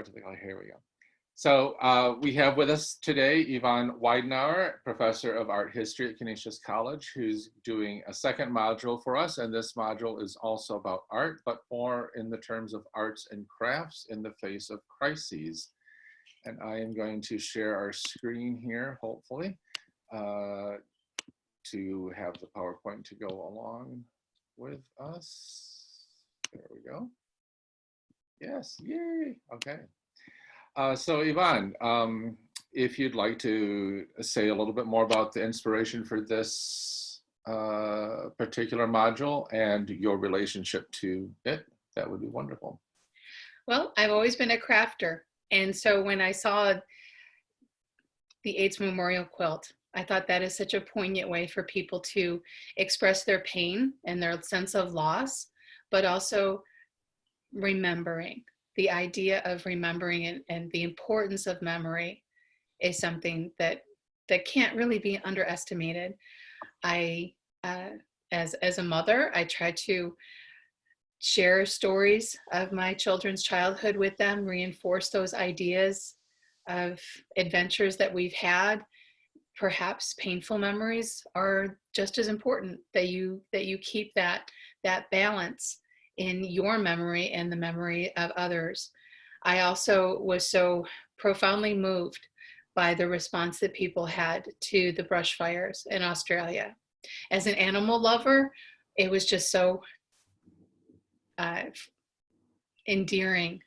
Here we go. So we have with us today Yvonne Weidenauer, professor of art history at Canisius College, who's doing a second module for us. And this module is also about art, but more in the terms of arts and crafts in the face of crises. And I am going to share our screen here, hopefully, to have the PowerPoint to go along with us. There we go. Yes, yay, okay. So Yvonne, if you'd like to say a little bit more about the inspiration for this particular module and your relationship to it, that would be wonderful. Well, I've always been a crafter. And so when I saw the AIDS Memorial Quilt, I thought that is such a poignant way for people to express their pain and their sense of loss, but also remembering. The idea of remembering and the importance of memory is something that can't really be underestimated. As a mother, I try to share stories of my children's childhood with them, reinforce those ideas of adventures that we've had. Perhaps painful memories are just as important, that you keep that balance in your memory and the memory of others. I also was so profoundly moved by the response that people had to the brush fires in Australia. As an animal lover, it was just so endearing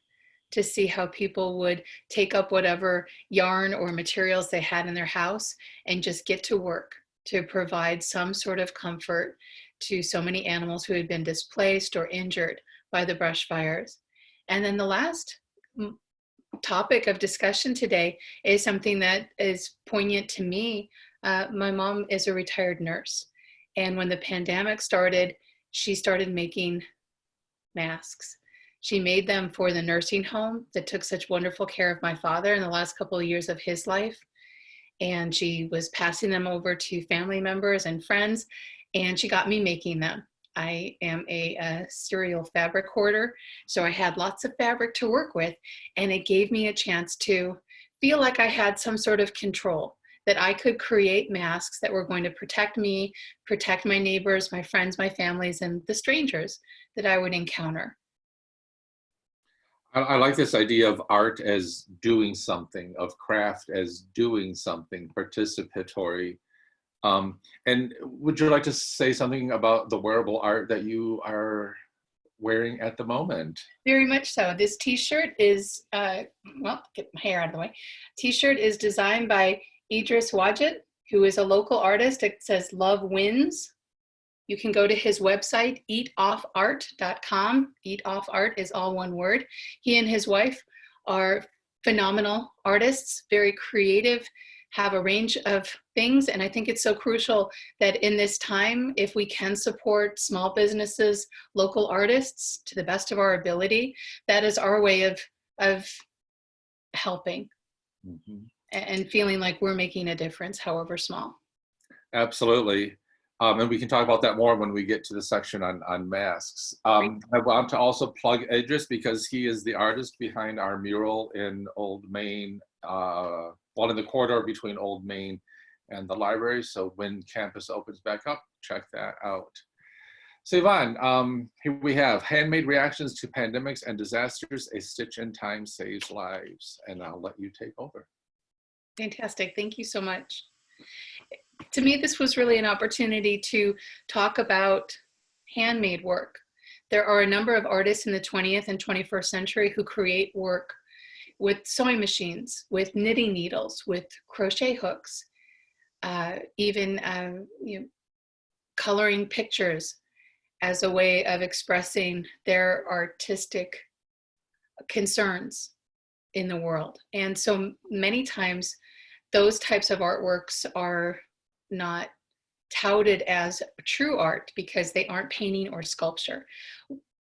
to see how people would take up whatever yarn or materials they had in their house and just get to work to provide some sort of comfort to so many animals who had been displaced or injured by the brush fires. And then the last topic of discussion today is something that is poignant to me. My mom is a retired nurse. And when the pandemic started, she started making masks. She made them for the nursing home that took such wonderful care of my father in the last couple of years of his life. And she was passing them over to family members and friends, and she got me making them. I am a serial fabric hoarder, so I had lots of fabric to work with, and it gave me a chance to feel like I had some sort of control, that I could create masks that were going to protect me, protect my neighbors, my friends, my families, and the strangers that I would encounter. I like this idea of art as doing something, of craft as doing something participatory. And would you like to say something about the wearable art that you are wearing at the moment? Very much so. This t-shirt is, well, get my hair out of the way. T-shirt is designed by Idris Wajid, who is a local artist. It says Love Wins. You can go to his website, eatoffart.com. Eat Off Art is all one word. He and his wife are phenomenal artists, very creative, have a range of things. And I think it's so crucial that in this time, if we can support small businesses, local artists to the best of our ability, that is our way of helping and feeling like we're making a difference, however small. Absolutely. And we can talk about that more when we get to the section on masks. I want to also plug Idris because he is the artist behind our mural in Old Main, in the corridor between Old Main and the library. So when campus opens back up, check that out. So Yvonne, here we have Handmade Reactions to Pandemics and Disasters, A Stitch in Time Saves Lives. And I'll let you take over. Fantastic, thank you so much. To me, this was really an opportunity to talk about handmade work. There are a number of artists in the 20th and 21st century who create work with sewing machines, with knitting needles, with crochet hooks, even coloring pictures as a way of expressing their artistic concerns in the world. And so many times, those types of artworks are not touted as true art because they aren't painting or sculpture.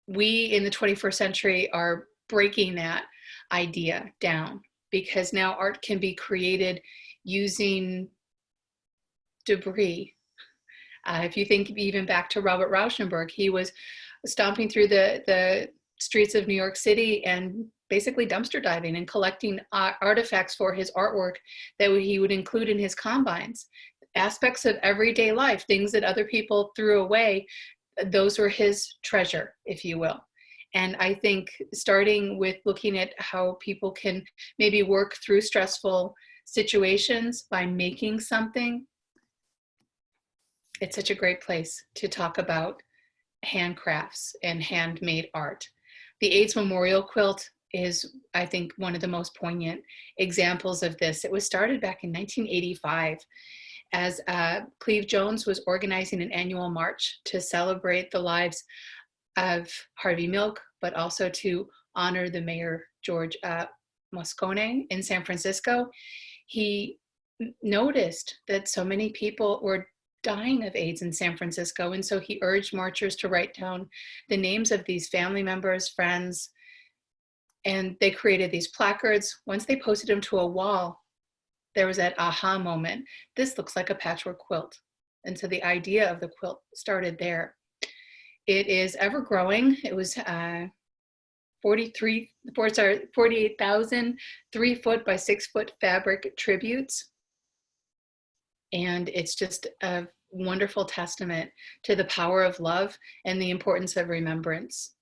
We in the 21st century are breaking that idea down because now art can be created using debris. If you think even back to Robert Rauschenberg, he was stomping through the streets of New York City and basically dumpster diving and collecting artifacts for his artwork that he would include in his combines. Aspects of everyday life, things that other people threw away, those were his treasure, if you will. And I think starting with looking at how people can maybe work through stressful situations by making something, it's such a great place to talk about handcrafts and handmade art. The AIDS Memorial Quilt is, I think, one of the most poignant examples of this. It was started back in 1985 as Cleve Jones was organizing an annual march to celebrate the lives of Harvey Milk, but also to honor the mayor, George Moscone in San Francisco. He noticed that so many people were dying of AIDS in San Francisco, and so he urged marchers to write down the names of these family members, friends, and they created these placards. Once they posted them to a wall, there was that aha moment. This looks like a patchwork quilt. And so the idea of the quilt started there. It is ever growing. It was 48,000 3-foot by 6-foot fabric tributes. And it's just a wonderful testament to the power of love and the importance of remembrance.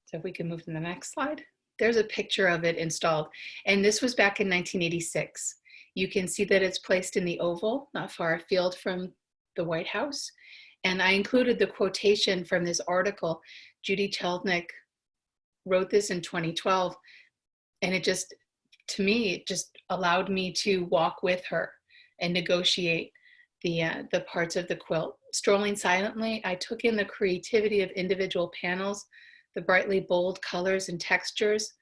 So if we can move to the next slide. There's a picture of it installed. And this was back in 1986. You can see that it's placed in the Oval, not far afield from the White House. And I included the quotation from this article. Judy Cheldnick wrote this in 2012. And it just, to me, it just allowed me to walk with her and negotiate the parts of the quilt. Strolling silently, I took in the creativity of individual panels, the brightly bold colors and textures,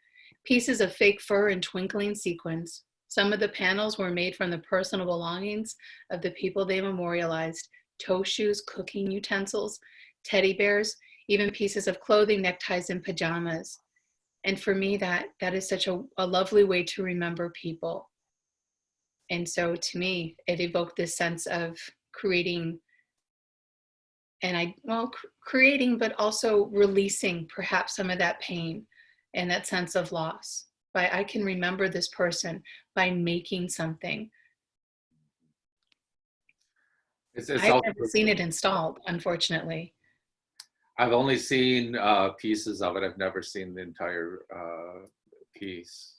pieces of fake fur and twinkling sequins. Some of the panels were made from the personal belongings of the people they memorialized: toe shoes, cooking utensils, teddy bears, even pieces of clothing, neckties, and pajamas. And for me, that is such a lovely way to remember people. And so to me, it evoked this sense of creating, and creating, but also releasing perhaps some of that pain and that sense of loss. I can remember this person by making something. I've never seen it installed, unfortunately. I've only seen pieces of it. I've never seen the entire piece.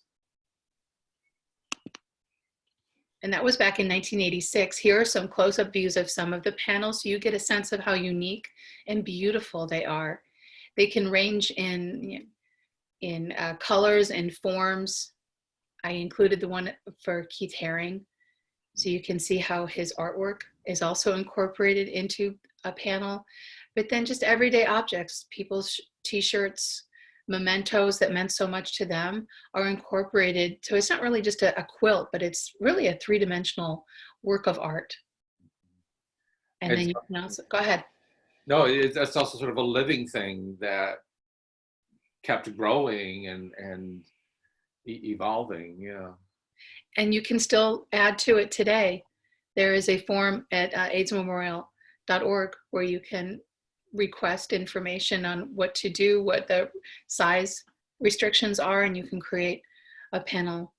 And that was back in 1986. Here are some close-up views of some of the panels, so you get a sense of how unique and beautiful they are. They can range in colors and forms. I included the one for Keith Haring, so you can see how his artwork is also incorporated into a panel. But then just everyday objects, people's t-shirts, mementos that meant so much to them are incorporated. So it's not really just a quilt, but it's really a three-dimensional work of art. And then you can also, go ahead. No, that's also sort of a living thing that kept growing and evolving, yeah. And you can still add to it today. There is a form at aidsmemorial.org where you can request information on what to do, what the size restrictions are, and you can create a panel,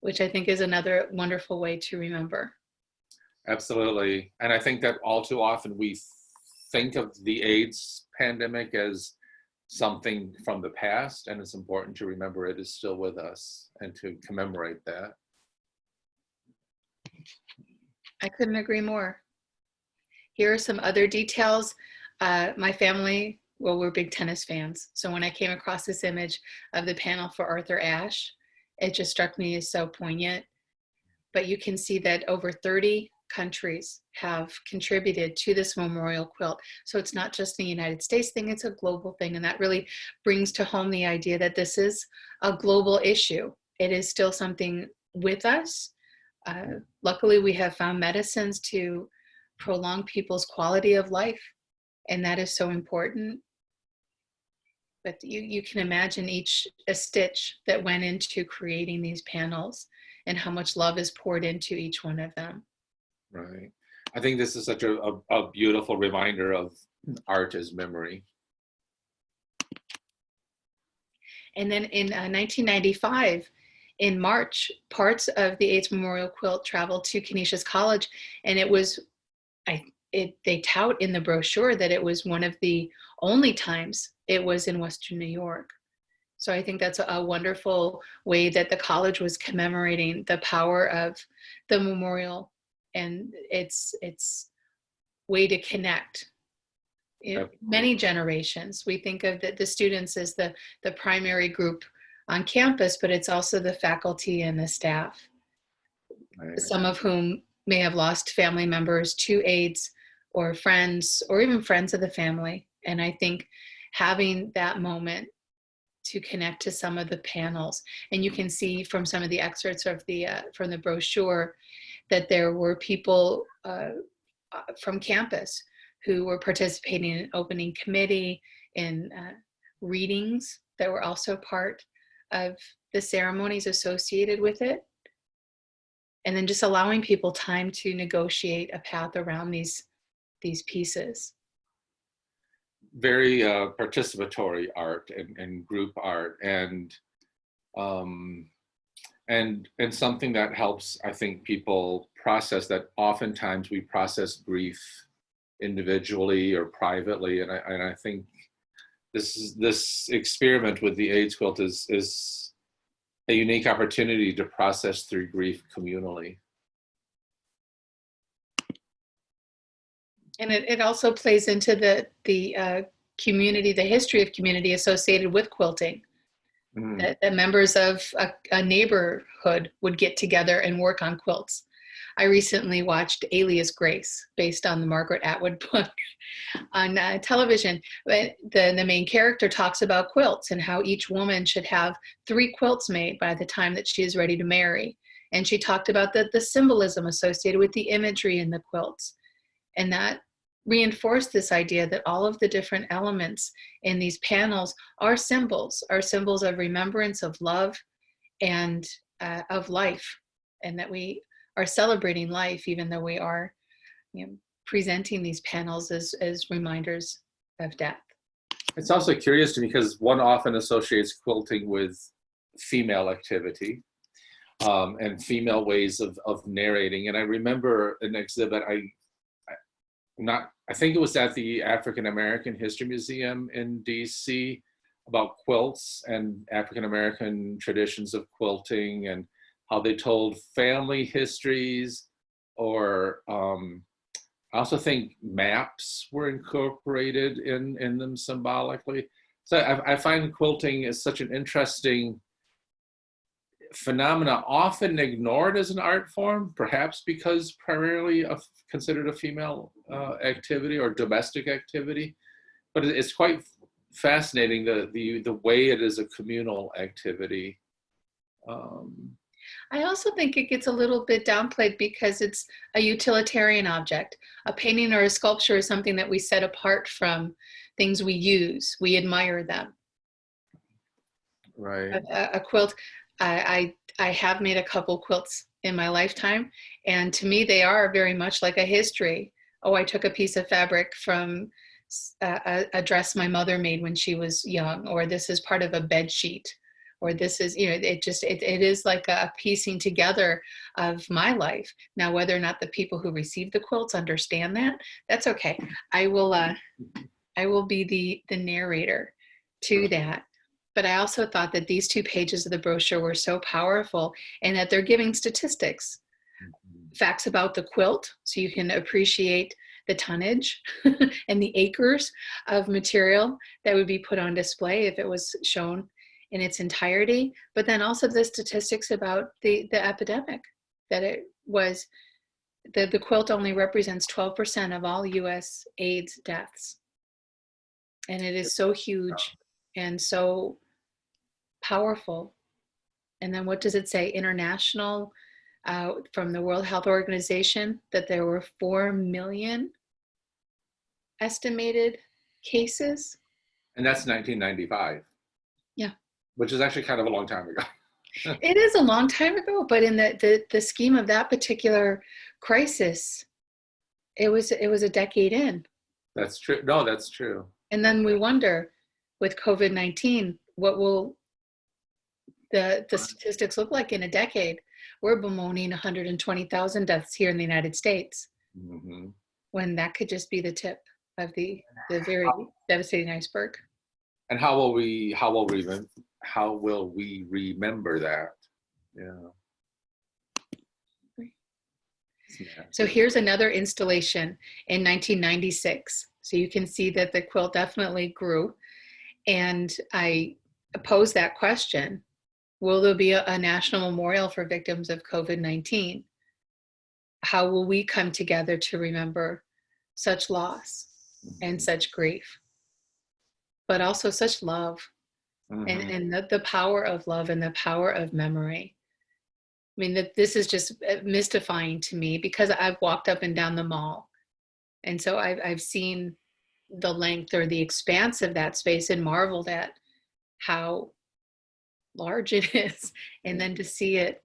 which I think is another wonderful way to remember. Absolutely. And I think that all too often we think of the AIDS pandemic as something from the past, and it's important to remember it is still with us and to commemorate that. I couldn't agree more. Here are some other details. My family, well, we're big tennis fans. So when I came across this image of the panel for Arthur Ashe, it just struck me as so poignant. But you can see that over 30 countries have contributed to this memorial quilt. So it's not just the United States thing, it's a global thing. And that really brings to home the idea that this is a global issue. It is still something with us. Luckily, we have found medicines to prolong people's quality of life. And that is so important. But you can imagine a stitch that went into creating these panels and how much love is poured into each one of them. Right. I think this is such a beautiful reminder of art as memory. And then in 1995, in March, parts of the AIDS Memorial Quilt traveled to Canisius College, and it was, they tout in the brochure that it was one of the only times it was in Western New York. So I think that's a wonderful way that the college was commemorating the power of the memorial and its way to connect many generations. We think of the students as the primary group on campus, but it's also the faculty and the staff, Right. some of whom may have lost family members to AIDS, or friends, or even friends of the family. And I think having that moment to connect to some of the panels, and you can see from some of the excerpts of from the brochure that there were people from campus who were participating in opening committee, in readings that were also part of the ceremonies associated with it. And then just allowing people time to negotiate a path around these pieces. Very participatory art and group art, and something that helps, I think, people process that. Oftentimes we process grief individually or privately, and I think this experiment with the AIDS quilt is a unique opportunity to process through grief communally. And it also plays into the community, the history of community associated with quilting. That members of a neighborhood would get together and work on quilts. I recently watched Alias Grace, based on the Margaret Atwood book, on television. But the main character talks about quilts and how each woman should have 3 quilts made by the time that she is ready to marry. And she talked about the symbolism associated with the imagery in the quilts. And that reinforced this idea that all of the different elements in these panels are symbols of remembrance, of love, and of life, and that we are celebrating life, even though we are, presenting these panels as reminders of death. It's also curious to me because one often associates quilting with female activity and female ways of narrating. And I remember an exhibit, I think it was at the African American History Museum in DC, about quilts and African American traditions of quilting and how they told family histories, or I also think maps were incorporated in them symbolically. So I find quilting is such an interesting phenomena, often ignored as an art form, perhaps because primarily considered a female activity or domestic activity. But it's quite fascinating the way it is a communal activity. I also think it gets a little bit downplayed because it's a utilitarian object. A painting or a sculpture is something that we set apart from things we use. We admire them. Right. A quilt, I have made a couple quilts in my lifetime, and to me they are very much like a history. Oh, I took a piece of fabric from a dress my mother made when she was young, or this is part of a bed sheet, or this is, it is like a piecing together of my life. Now, whether or not the people who receive the quilts understand that, that's okay. I will be the narrator to that. But I also thought that these 2 pages of the brochure were so powerful, and that they're giving statistics, facts about the quilt, so you can appreciate the tonnage and the acres of material that would be put on display if it was shown in its entirety. But then also the statistics about the epidemic, that it was, the quilt only represents 12% of all US AIDS deaths. And it is so huge and so powerful. And then what does it say? International, from the World Health Organization, that there were 4 million estimated cases. And that's 1995. Yeah. Which is actually kind of a long time ago. It is a long time ago, but in the scheme of that particular crisis, it was a decade in. That's true. No, that's true. And then we wonder, with COVID-19, what will the statistics look like in a decade. We're bemoaning 120,000 deaths here in the United States, Mhm. when that could just be the tip of the very devastating iceberg. And how will we remember that? Yeah. So here's another installation in 1996. So you can see that the quilt definitely grew. And I posed that question: will there be a national memorial for victims of COVID-19? How will we come together to remember such loss and such grief, but also such love, Mhm. and the power of love and the power of memory? I mean, that this is just mystifying to me, because I've walked up and down the mall. And so I've seen the length or the expanse of that space and marveled at how large it is. And then to see it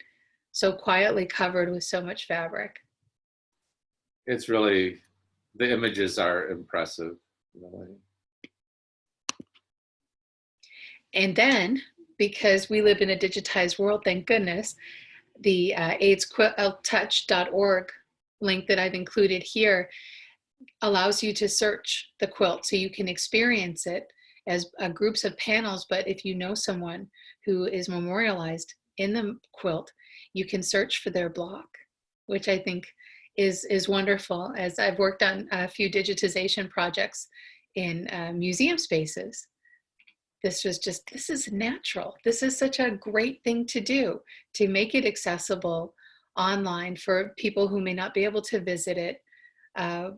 so quietly covered with so much fabric. It's really, the images are impressive, really. And then, because we live in a digitized world, thank goodness, the AIDSquilttouch.org link that I've included here allows you to search the quilt, so you can experience it as groups of panels. But if you know someone who is memorialized in the quilt, you can search for their block, which I think is wonderful, as I've worked on a few digitization projects in museum spaces. This is natural. This is such a great thing to do, to make it accessible online for people who may not be able to visit it.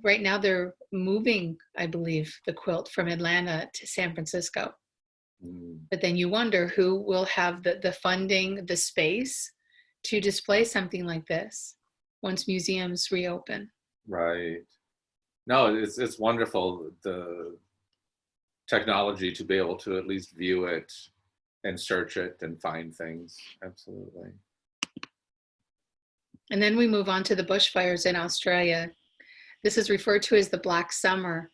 Right now they're moving, I believe, the quilt from Atlanta to San Francisco. Mm. But then you wonder who will have the funding, the space to display something like this once museums reopen. Right. No, it's wonderful, the technology to be able to at least view it and search it and find things. Absolutely. And then we move on to the bushfires in Australia. This is referred to as the Black Summer.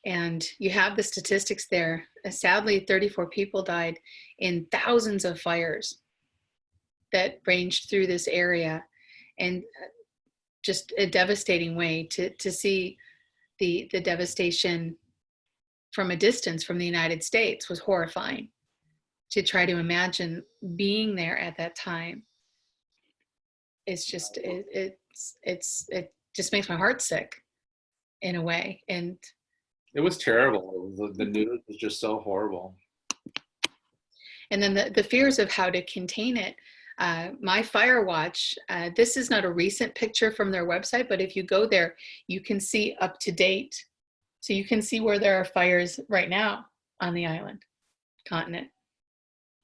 And you have the statistics there. Sadly, 34 people died in thousands of fires that ranged through this area. And just a devastating way to see the devastation from a distance from the United States was horrifying. To try to imagine being there at that time, it's just it just makes my heart sick in a way. And It was terrible. The news was just so horrible. and then the fears of how to contain it. My Fire Watch, this is not a recent picture from their website, but if you go there, you can see up to date. So you can see where there are fires right now on the continent,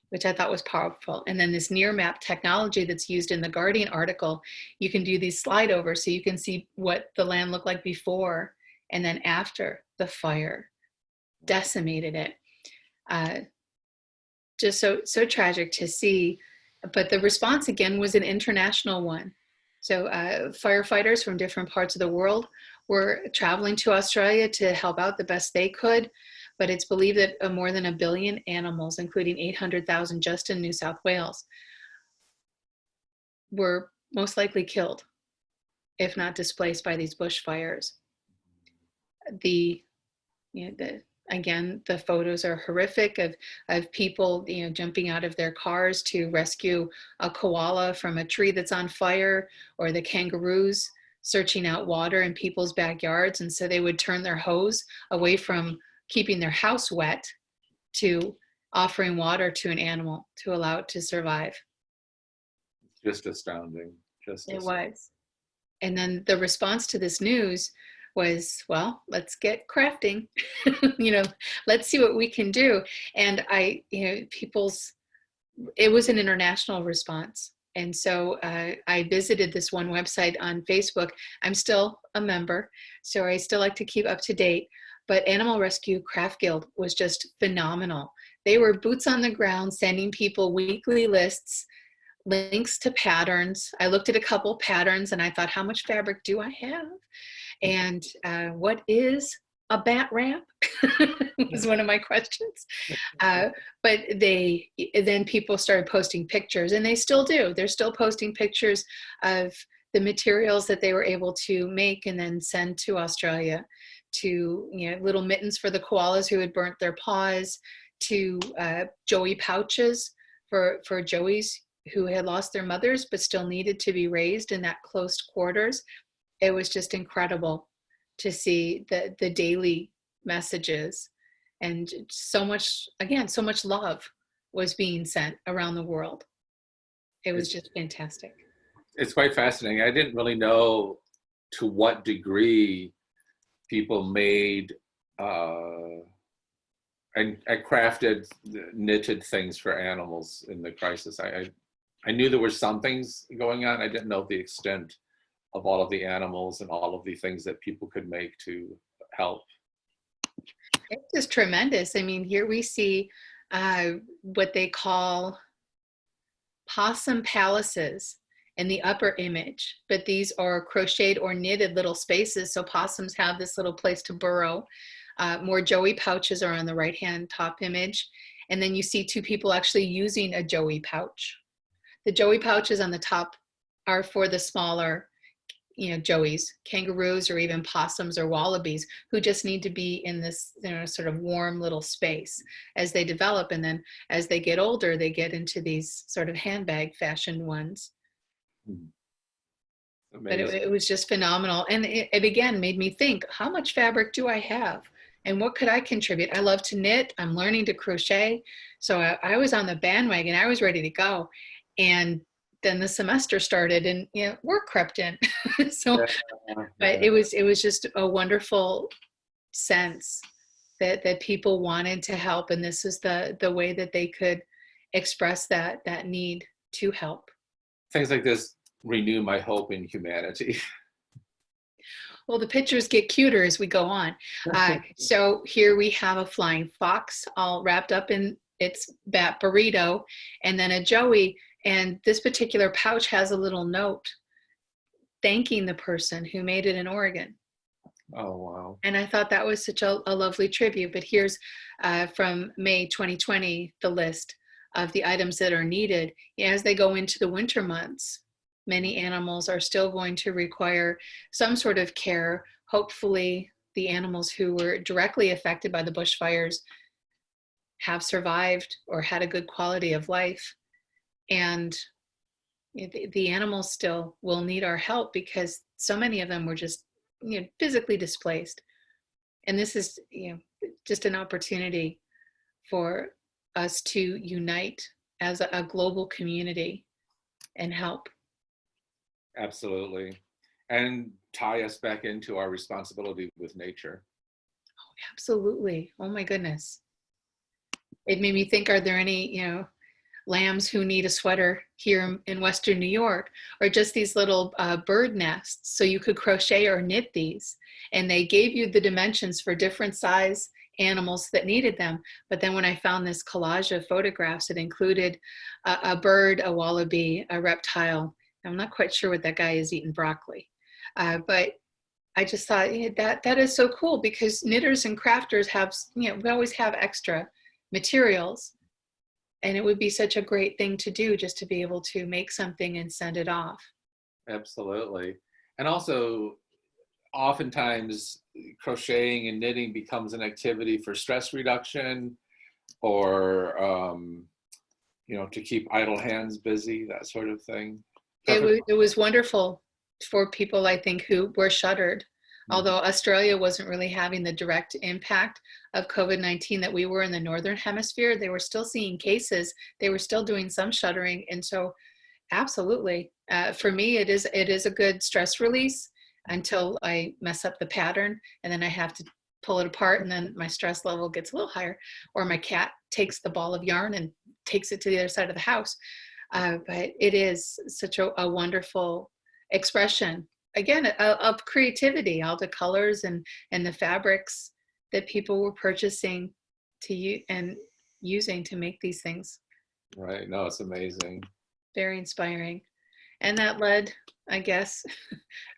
which I thought was powerful. And then this near map technology that's used in the Guardian article, you can do these slide over, so you can see what the land looked like before and then after the fire decimated it. Just so tragic to see. But the response again was an international one. So firefighters from different parts of the world were traveling to Australia to help out the best they could. But it's believed that more than 1 billion animals, including 800,000 just in New South Wales, were most likely killed, if not displaced, by these bushfires. Again, the photos are horrific of people, jumping out of their cars to rescue a koala from a tree that's on fire, or the kangaroos searching out water in people's backyards. And so they would turn their hose away from keeping their house wet to offering water to an animal to allow it to survive. Just astounding. It was. And then the response to this news was, well, let's get crafting. Let's see what we can do. And it was an international response. And so I visited this one website on Facebook. I'm still a member, so I still like to keep up to date. But Animal Rescue Craft Guild was just phenomenal. They were boots on the ground, sending people weekly lists, links to patterns. I looked at a couple patterns and I thought, how much fabric do I have? And what is a bat ramp? Was one of my questions. But then people started posting pictures, and they still do. They're still posting pictures of the materials that they were able to make and then send to Australia, to, you know, little mittens for the koalas who had burnt their paws, to joey pouches for joeys who had lost their mothers but still needed to be raised in that close quarters. It was just incredible to see the daily messages, and so much, again, so much love was being sent around the world. It was just fantastic. It's quite fascinating. I didn't really know to what degree people made and crafted knitted things for animals in the crisis. I knew there were some things going on. I didn't know the extent of all of the animals and all of the things that people could make to help. It's just tremendous. I mean, here we see what they call possum palaces in the upper image, but these are crocheted or knitted little spaces. So possums have this little place to burrow. More joey pouches are on the right-hand top image. And then you see two people actually using a joey pouch. The joey pouches on the top are for the smaller, you know, joeys, kangaroos, or even possums or wallabies who just need to be in this, you know, sort of warm little space as they develop. And then as they get older, they get into these sort of handbag fashioned ones. But it was just phenomenal. And it again made me think, how much fabric do I have? And what could I contribute? I love to knit. I'm learning to crochet. So I was on the bandwagon. I was ready to go. And then the semester started, and, you know, work crept in. So, but it was just a wonderful sense that people wanted to help, and this is the way that they could express that need to help. Things like this renew my hope in humanity. Well, the pictures get cuter as we go on. So here we have a flying fox all wrapped up in its bat burrito, and then a joey. And this particular pouch has a little note thanking the person who made it in Oregon. Oh, wow. And I thought that was such a lovely tribute. But here's from May 2020, the list of the items that are needed. As they go into the winter months, many animals are still going to require some sort of care. Hopefully, the animals who were directly affected by the bushfires have survived or had a good quality of life. And the animals still will need our help because so many of them were just, you know, physically displaced. And this is, you know, just an opportunity for us to unite as a global community and help. Absolutely. And tie us back into our responsibility with nature. Oh, absolutely. Oh my goodness. It made me think, are there any, you know, lambs who need a sweater here in Western New York, or just these little bird nests? So you could crochet or knit these, and they gave you the dimensions for different size animals that needed them. But then when I found this collage of photographs, it included a bird, a wallaby, a reptile. I'm not quite sure what that guy is eating broccoli, but I just thought, yeah, that is so cool, because knitters and crafters have, you know, we always have extra materials. And it would be such a great thing to do, just to be able to make something and send it off. Absolutely. And also, oftentimes, crocheting and knitting becomes an activity for stress reduction, or, you know, to keep idle hands busy, that sort of thing. It was wonderful for people, I think, who were shuttered. Although Australia wasn't really having the direct impact of COVID-19 that we were in the Northern Hemisphere, they were still seeing cases. They were still doing some shuttering. And so absolutely, for me, it is a good stress release until I mess up the pattern, and then I have to pull it apart, and then my stress level gets a little higher, or my cat takes the ball of yarn and takes it to the other side of the house. But it is such a wonderful expression, again, of creativity, all the colors and the fabrics that people were purchasing and using to make these things. Right. No, it's amazing. Very inspiring. And that led, I guess,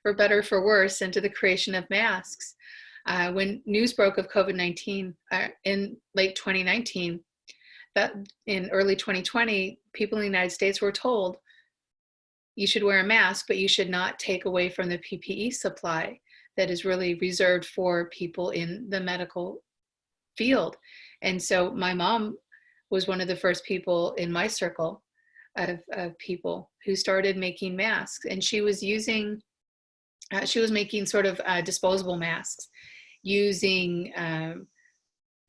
for better or for worse, into the creation of masks. When news broke of COVID-19 in late 2019, that in early 2020, people in the United States were told you should wear a mask, but you should not take away from the PPE supply that is really reserved for people in the medical field. And so my mom was one of the first people in my circle of people who started making masks. And she was making sort of disposable masks using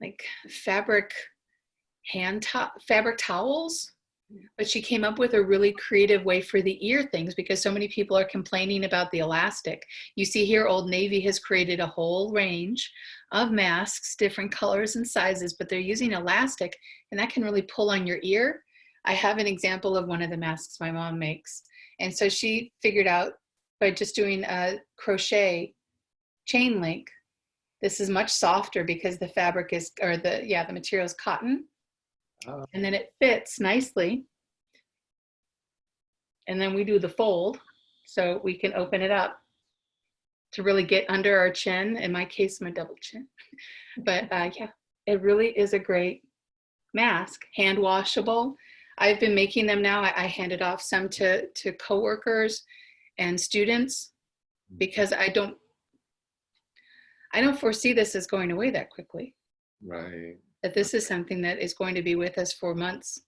like fabric towels. But she came up with a really creative way for the ear things, because so many people are complaining about the elastic. You see here, Old Navy has created a whole range of masks, different colors and sizes, but they're using elastic, and that can really pull on your ear. I have an example of one of the masks my mom makes. And so she figured out by just doing a crochet chain link, this is much softer because the fabric is, or the material is cotton. And then it fits nicely. And then we do the fold so we can open it up to really get under our chin. In my case, my double chin. But yeah, it really is a great mask, hand washable. I've been making them now. I handed off some to coworkers and students because I don't foresee this as going away that quickly. Right. That this is something that is going to be with us for months.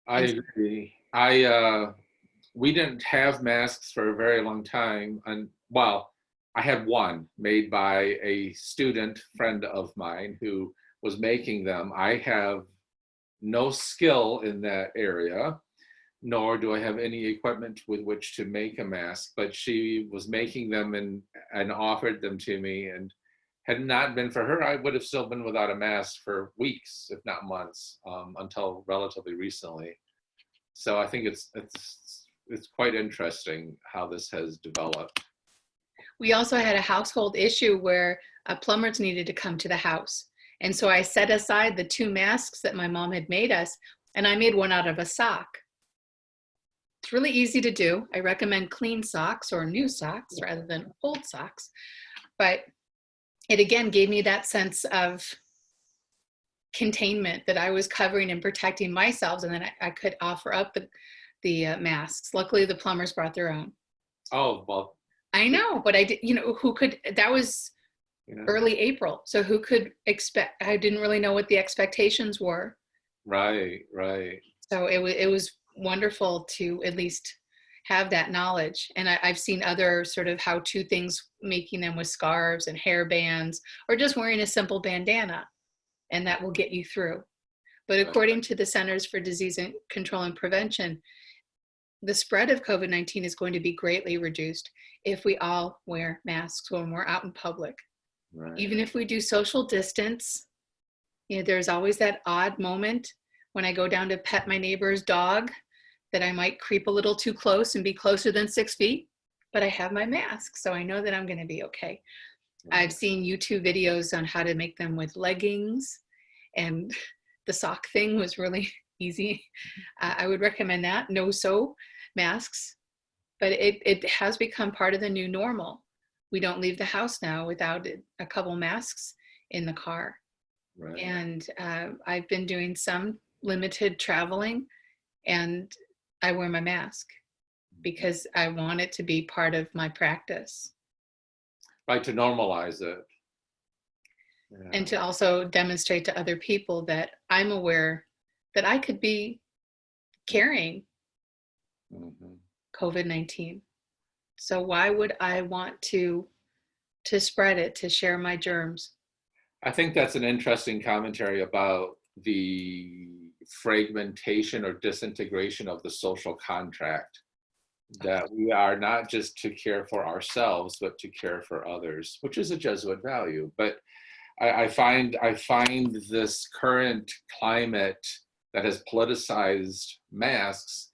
I agree. We didn't have masks for a very long time. And well, I had one made by a student friend of mine who was making them. I have no skill in that area, nor do I have any equipment with which to make a mask, but she was making them and offered them to me. And had it not been for her, I would have still been without a mask for weeks, if not months, until relatively recently. So I think it's quite interesting how this has developed. We also had a household issue where plumbers needed to come to the house. And so I set aside the 2 masks that my mom had made us, and I made one out of a sock. It's really easy to do. I recommend clean socks or new socks rather than old socks. But it again gave me that sense of containment, that I was covering and protecting myself, and then I could offer up the masks. Luckily, the plumbers brought their own. Oh, well. I know, but I did, who could, that was early April. So who could expect, I didn't really know what the expectations were. Right, right. So it was wonderful to at least have that knowledge. And I've seen other sort of how-to things, making them with scarves and hair bands, or just wearing a simple bandana, and that will get you through. But according to the Centers for Disease Control and Prevention, the spread of COVID-19 is going to be greatly reduced if we all wear masks when we're out in public. Right. Even if we do social distance, there's always that odd moment when I go down to pet my neighbor's dog that I might creep a little too close and be closer than 6 feet, but I have my mask, so I know that I'm going to be okay. Right. I've seen YouTube videos on how to make them with leggings, and the sock thing was really easy. I would recommend that. No sew masks, but it has become part of the new normal. We don't leave the house now without a couple masks in the car. Right. And I've been doing some limited traveling, and I wear my mask because I want it to be part of my practice. Right, to normalize it. Yeah. And to also demonstrate to other people that I'm aware that I could be carrying COVID-19. So why would I want to spread it, to share my germs? I think that's an interesting commentary about the fragmentation or disintegration of the social contract, that we are not just to care for ourselves, but to care for others, which is a Jesuit value. But I find this current climate that has politicized masks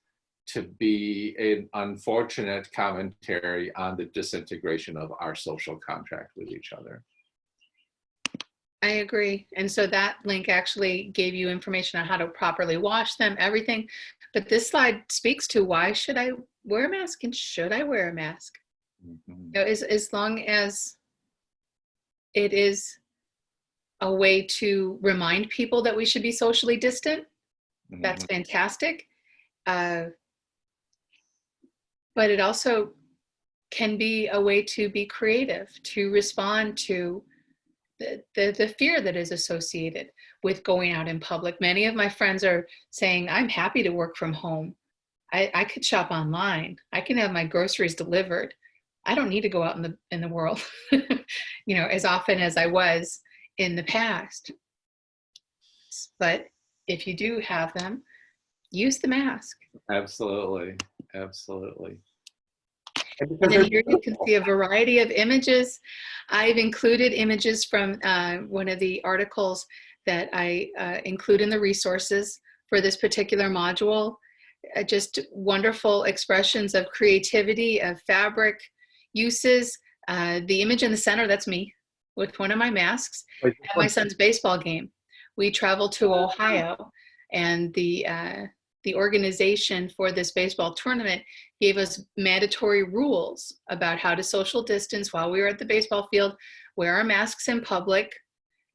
to be an unfortunate commentary on the disintegration of our social contract with each other. I agree. And so that link actually gave you information on how to properly wash them, everything. But this slide speaks to why should I wear a mask, and should I wear a mask? As long as it is a way to remind people that we should be socially distant. That's fantastic. But it also can be a way to be creative, to respond to the fear that is associated with going out in public. Many of my friends are saying, I'm happy to work from home. I could shop online. I can have my groceries delivered. I don't need to go out in the world, as often as I was in the past. But if you do have them, use the mask. Absolutely. Absolutely. And then here you can see a variety of images. I've included images from one of the articles that I include in the resources for this particular module. Just wonderful expressions of creativity, of fabric uses. The image in the center, that's me with one of my masks at my son's baseball game. We traveled to Ohio, and the organization for this baseball tournament gave us mandatory rules about how to social distance while we were at the baseball field, wear our masks in public.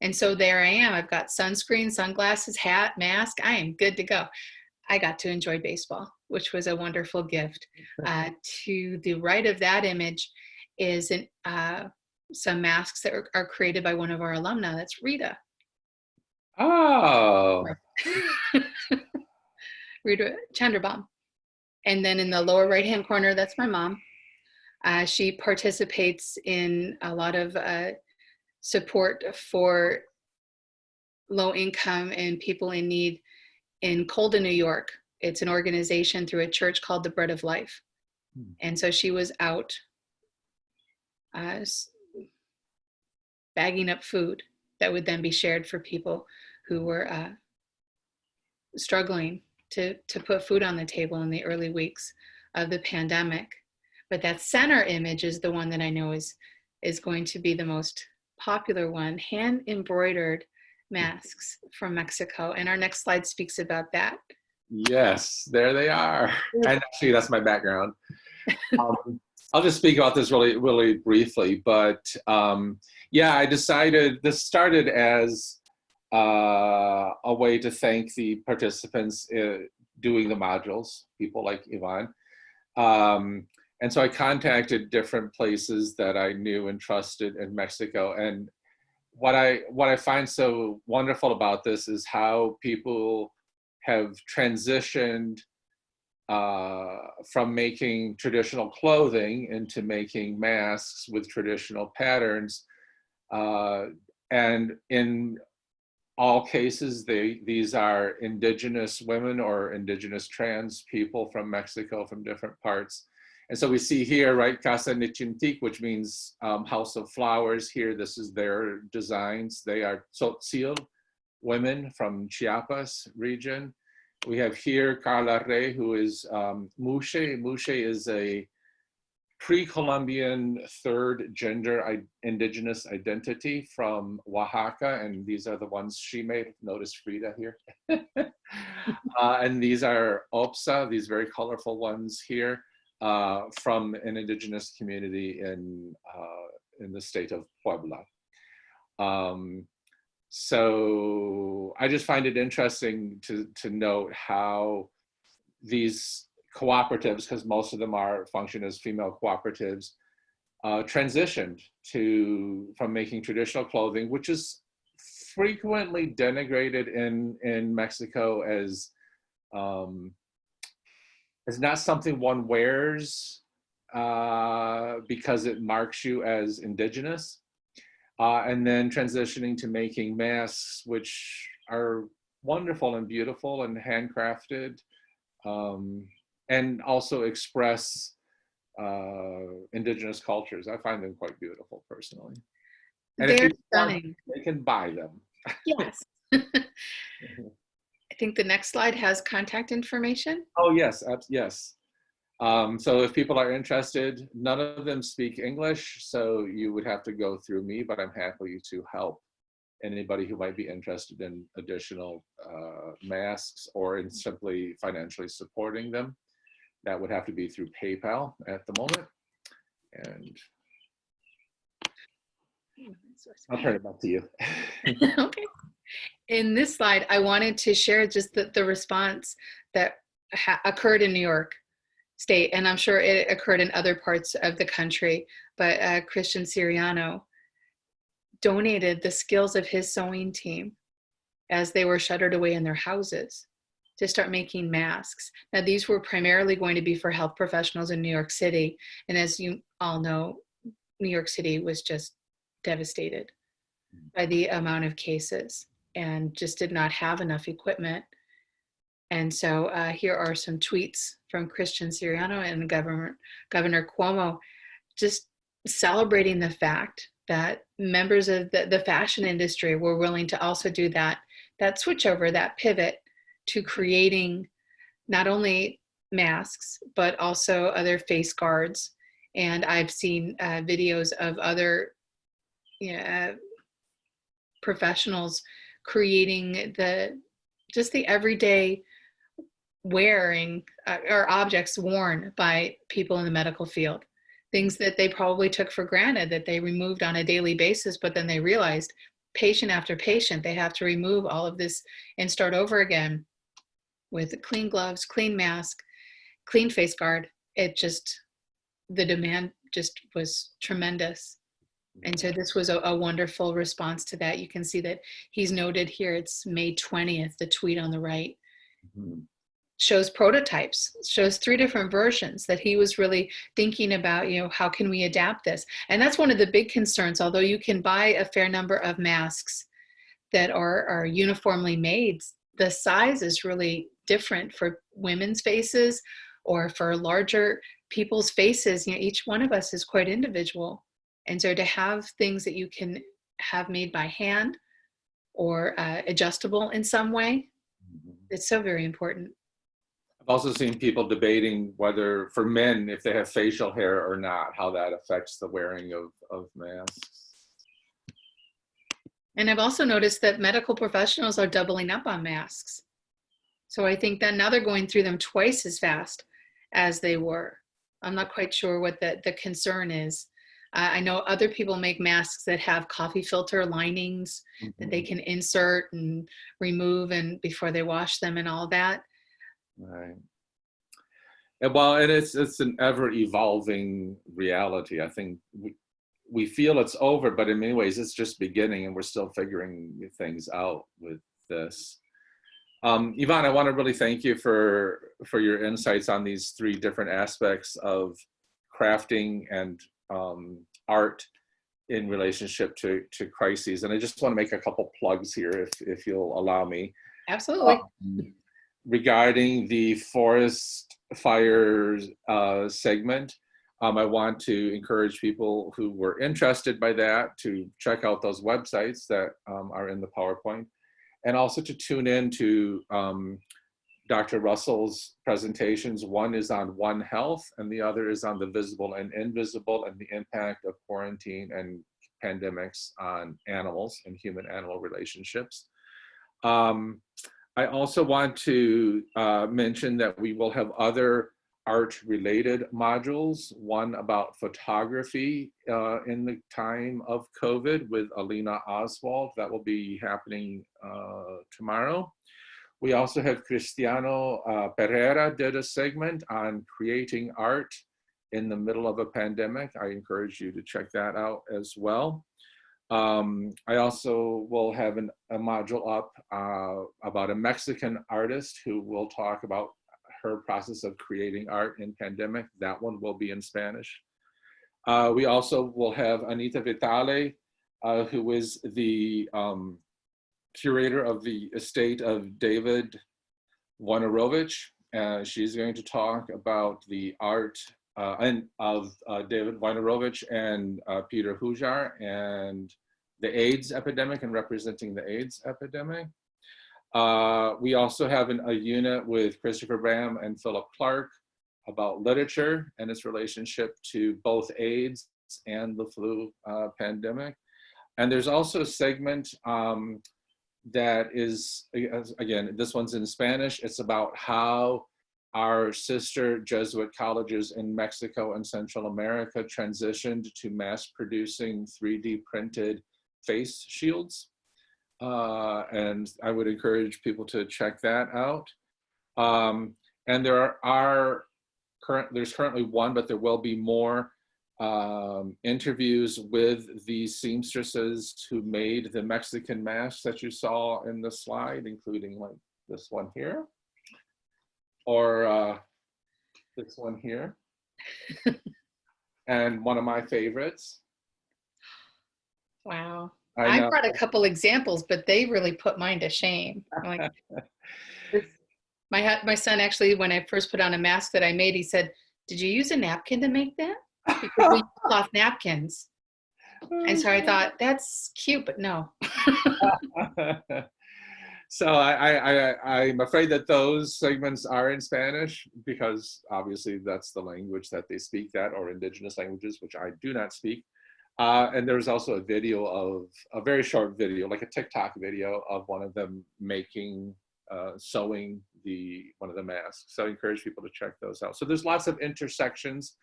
And so there I am. I've got sunscreen, sunglasses, hat, mask. I am good to go. I got to enjoy baseball, which was a wonderful gift. To the right of that image is some masks that are created by one of our alumni. That's Rita. Oh. Rita Chandrabaum. And then in the lower right-hand corner, that's my mom. She participates in a lot of support for low income and people in need in Colden, New York. It's an organization through a church called the Bread of Life. And so she was out bagging up food that would then be shared for people who were struggling to put food on the table in the early weeks of the pandemic. But that center image is the one that I know is going to be the most popular one, hand embroidered masks from Mexico. And our next slide speaks about that. Yes, there they are. And actually, that's my background. I'll just speak about this really, really briefly. But yeah, I decided this started as a way to thank the participants doing the modules, people like Yvonne. And so I contacted different places that I knew and trusted in Mexico. And what I find so wonderful about this is how people have transitioned from making traditional clothing into making masks with traditional patterns. And in all cases, these are indigenous women or indigenous trans people from Mexico, from different parts. And so we see here, right, Casa Nichintic, which means house of flowers. Here, this is their designs. They are tzotzil women from Chiapas region. We have here Carla Rey, who is Mushe. Mushe is a pre-Columbian third gender indigenous identity from Oaxaca, and these are the ones she made. Notice Frida here. And these are Opsa, these very colorful ones here, from an indigenous community in the state of Puebla. So I just find it interesting to note how these cooperatives, because most of them function as female cooperatives, transitioned from making traditional clothing, which is frequently denigrated in Mexico as not something one wears because it marks you as indigenous, and then transitioning to making masks, which are wonderful and beautiful and handcrafted, and also express indigenous cultures. I find them quite beautiful personally. And they're stunning. They can buy them. Yes. I think the next slide has contact information. Oh, yes, yes. So if people are interested, none of them speak English, so you would have to go through me, but I'm happy to help anybody who might be interested in additional masks or in simply financially supporting them. That would have to be through PayPal at the moment. And I'll turn it back to you. Okay. In this slide, I wanted to share just the response that occurred in New York State, and I'm sure it occurred in other parts of the country, but Christian Siriano donated the skills of his sewing team as they were shuttered away in their houses to start making masks. Now, these were primarily going to be for health professionals in New York City, and as you all know, New York City was just devastated by the amount of cases and just did not have enough equipment. And so here are some tweets from Christian Siriano and Governor Cuomo, just celebrating the fact that members of the fashion industry were willing to also do that switchover, that pivot to creating not only masks, but also other face guards. And I've seen videos of other professionals creating just the everyday wearing or objects worn by people in the medical field, things that they probably took for granted that they removed on a daily basis, but then they realized patient after patient, they have to remove all of this and start over again with clean gloves, clean mask, clean face guard. The demand just was tremendous. And so this was a wonderful response to that. You can see that he's noted here, it's May 20th, the tweet on the right. Mm-hmm. Shows prototypes, shows 3 different versions that he was really thinking about, how can we adapt this? And that's one of the big concerns, although you can buy a fair number of masks that are uniformly made, the size is really different for women's faces or for larger people's faces. Each one of us is quite individual. And so to have things that you can have made by hand or adjustable in some way, it's so very important. I've also seen people debating whether, for men, if they have facial hair or not, how that affects the wearing of masks. And I've also noticed that medical professionals are doubling up on masks. So I think that now they're going through them twice as fast as they were. I'm not quite sure what the concern is. I know other people make masks that have coffee filter linings that they can insert and remove and before they wash them and all that. Right. And it's an ever evolving reality. I think we feel it's over, but in many ways it's just beginning, and we're still figuring things out with this. Yvonne, I want to really thank you for your insights on these 3 different aspects of crafting and art in relationship to crises. And I just want to make a couple plugs here, if you'll allow me. Absolutely. Regarding the forest fires segment, I want to encourage people who were interested by that to check out those websites that are in the PowerPoint, and also to tune in to Dr. Russell's presentations. One is on One Health, and the other is on the visible and invisible and the impact of quarantine and pandemics on animals and human-animal relationships. I also want to mention that we will have other art-related modules, one about photography in the time of COVID with Alina Oswald. That will be happening tomorrow. We also have Cristiano Pereira did a segment on creating art in the middle of a pandemic. I encourage you to check that out as well. I also will have a module up about a Mexican artist who will talk about her process of creating art in pandemic. That one will be in Spanish. We also will have Anita Vitale, who is the curator of the estate of David Wojnarowicz. She's going to talk about the art of David Wojnarowicz and Peter Hujar and the AIDS epidemic and representing the AIDS epidemic. We also have a unit with Christopher Bram and Philip Clark about literature and its relationship to both AIDS and the flu pandemic. And there's also a segment that is, again, this one's in Spanish. It's about how our sister Jesuit colleges in Mexico and Central America transitioned to mass producing 3D printed face shields. And I would encourage people to check that out. And there's currently one, but there will be more interviews with the seamstresses who made the Mexican masks that you saw in the slide, including like this one here, or this one here, and one of my favorites. Wow. I know. I brought a couple examples, but they really put mine to shame. Like, my son actually, when I first put on a mask that I made, he said, "Did you use a napkin to make that?" Because we use cloth napkins. And so I thought, that's cute, but no. So I'm afraid that those segments are in Spanish because obviously that's the language that they speak, that, or indigenous languages, which I do not speak. And there's also a video of a very short video, like a TikTok video of one of them making, sewing one of the masks. So I encourage people to check those out. So there's lots of intersections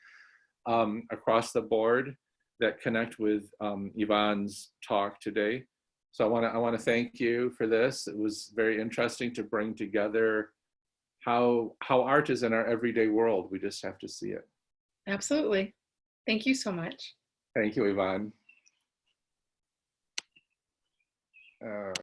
across the board that connect with Yvonne's talk today. So I want to thank you for this. It was very interesting to bring together how art is in our everyday world. We just have to see it. Absolutely. Thank you so much. Thank you, Yvonne.